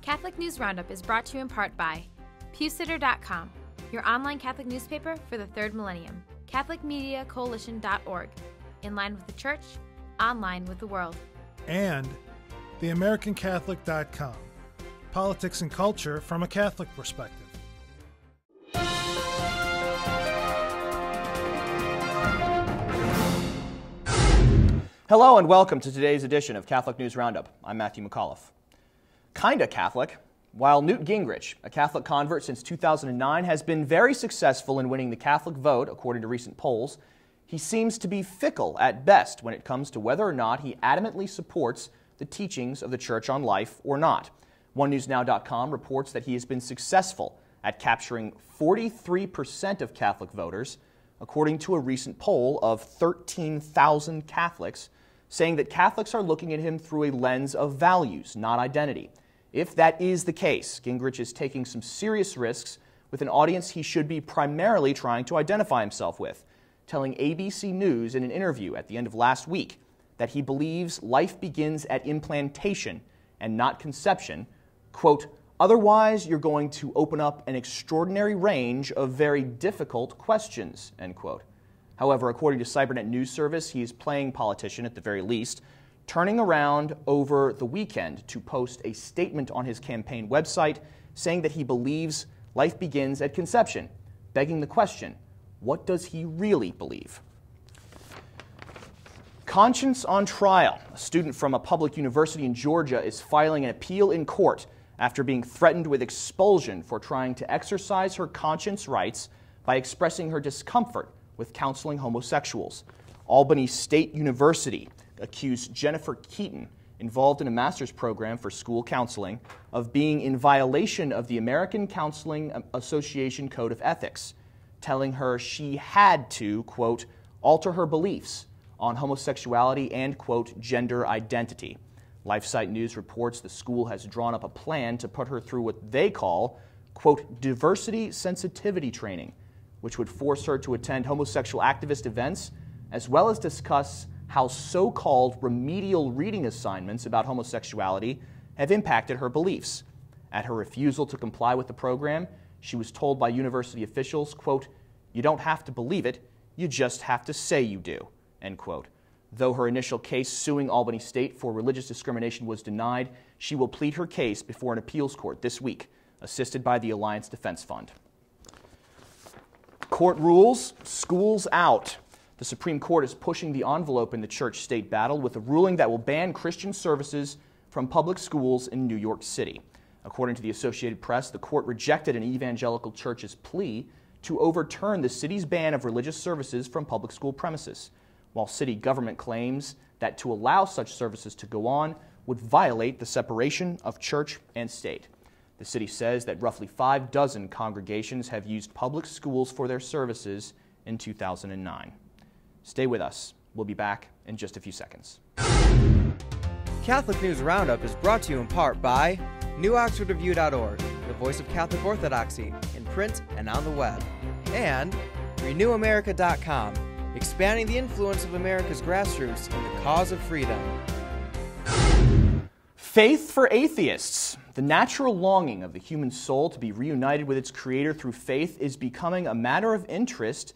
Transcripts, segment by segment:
Catholic News Roundup is brought to you in part by PewSitter.com, your online Catholic newspaper for the third millennium, CatholicMediaCoalition.org, in line with the Church, online with the world. And TheAmericanCatholic.com, politics and culture from a Catholic perspective. Hello and welcome to today's edition of Catholic News Roundup. I'm Matthew McAuliffe. Kinda Catholic. While Newt Gingrich, a Catholic convert since 2009, has been very successful in winning the Catholic vote, according to recent polls, he seems to be fickle at best when it comes to whether or not he adamantly supports the teachings of the Church on life or not. OneNewsNow.com reports that he has been successful at capturing 43% of Catholic voters, according to a recent poll of 13,000 Catholics, saying that Catholics are looking at him through a lens of values, not identity. If that is the case, Gingrich is taking some serious risks with an audience he should be primarily trying to identify himself with, telling ABC News in an interview at the end of last week that he believes life begins at implantation and not conception. Quote, "Otherwise, you're going to open up an extraordinary range of very difficult questions," end quote. However, according to Cybernet News Service, he is playing politician at the very least, turning around over the weekend to post a statement on his campaign website saying that he believes life begins at conception, begging the question, what does he really believe? Conscience on trial. A student from a public university in Georgia is filing an appeal in court after being threatened with expulsion for trying to exercise her conscience rights by expressing her discomfort with counseling homosexuals. Albany State University accused Jennifer Keaton, involved in a master's program for school counseling, of being in violation of the American Counseling Association Code of Ethics, telling her she had to, quote, alter her beliefs on homosexuality and, quote, gender identity. LifeSite News reports the school has drawn up a plan to put her through what they call, quote, diversity sensitivity training, which would force her to attend homosexual activist events, as well as discuss how so-called remedial reading assignments about homosexuality have impacted her beliefs. At her refusal to comply with the program, she was told by university officials, quote, "You don't have to believe it, you just have to say you do," end quote. Though her initial case suing Albany State for religious discrimination was denied, she will plead her case before an appeals court this week, assisted by the Alliance Defense Fund. Court rules, schools out. The Supreme Court is pushing the envelope in the church-state battle with a ruling that will ban Christian services from public schools in New York City. According to the Associated Press, the court rejected an evangelical church's plea to overturn the city's ban of religious services from public school premises, while city government claims that to allow such services to go on would violate the separation of church and state. The city says that roughly 6 congregations have used public schools for their services in 2009. Stay with us. We'll be back in just a few seconds. Catholic News Roundup is brought to you in part by NewOxfordReview.org, the voice of Catholic Orthodoxy, in print and on the web, and RenewAmerica.com, expanding the influence of America's grassroots in the cause of freedom. Faith for Atheists. The natural longing of the human soul to be reunited with its Creator through faith is becoming a matter of interest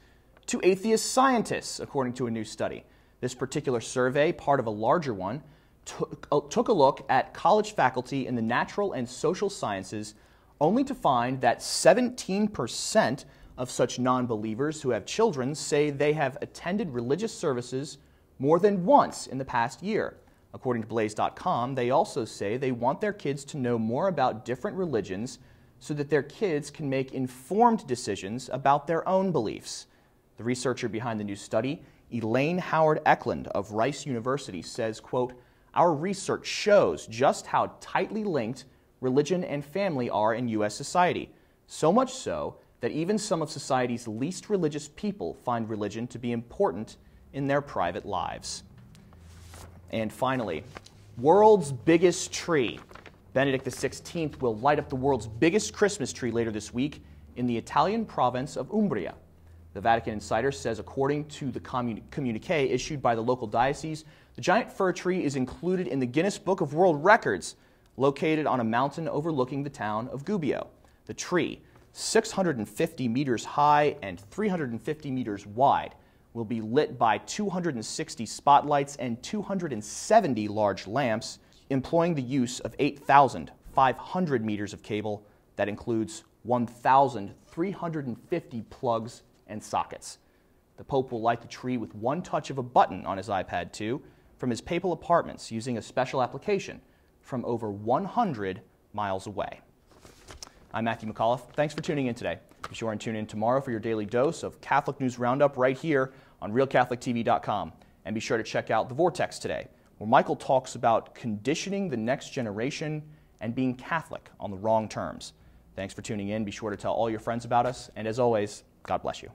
to atheist scientists, according to a new study. This particular survey, part of a larger one, took a look at college faculty in the natural and social sciences, only to find that 17% of such non-believers who have children say they have attended religious services more than once in the past year. According to Blaze.com, they also say they want their kids to know more about different religions so that their kids can make informed decisions about their own beliefs. The researcher behind the new study, Elaine Howard Eklund of Rice University, says, quote, "Our research shows just how tightly linked religion and family are in U.S. society, so much so that even some of society's least religious people find religion to be important in their private lives." And finally, world's biggest tree. Benedict XVI will light up the world's biggest Christmas tree later this week in the Italian province of Umbria. The Vatican Insider says, according to the communique issued by the local diocese, the giant fir tree is included in the Guinness Book of World Records, located on a mountain overlooking the town of Gubbio. The tree, 650 meters high and 350 meters wide, will be lit by 260 spotlights and 270 large lamps, employing the use of 8,500 meters of cable that includes 1,350 plugs and sockets. The Pope will light the tree with one touch of a button on his iPad 2 from his papal apartments using a special application from over 100 miles away. I'm Matthew McAuliffe. Thanks for tuning in today. Be sure and tune in tomorrow for your daily dose of Catholic News Roundup right here on RealCatholicTV.com. And be sure to check out The Vortex today, where Michael talks about conditioning the next generation and being Catholic on the wrong terms. Thanks for tuning in. Be sure to tell all your friends about us. And as always, God bless you.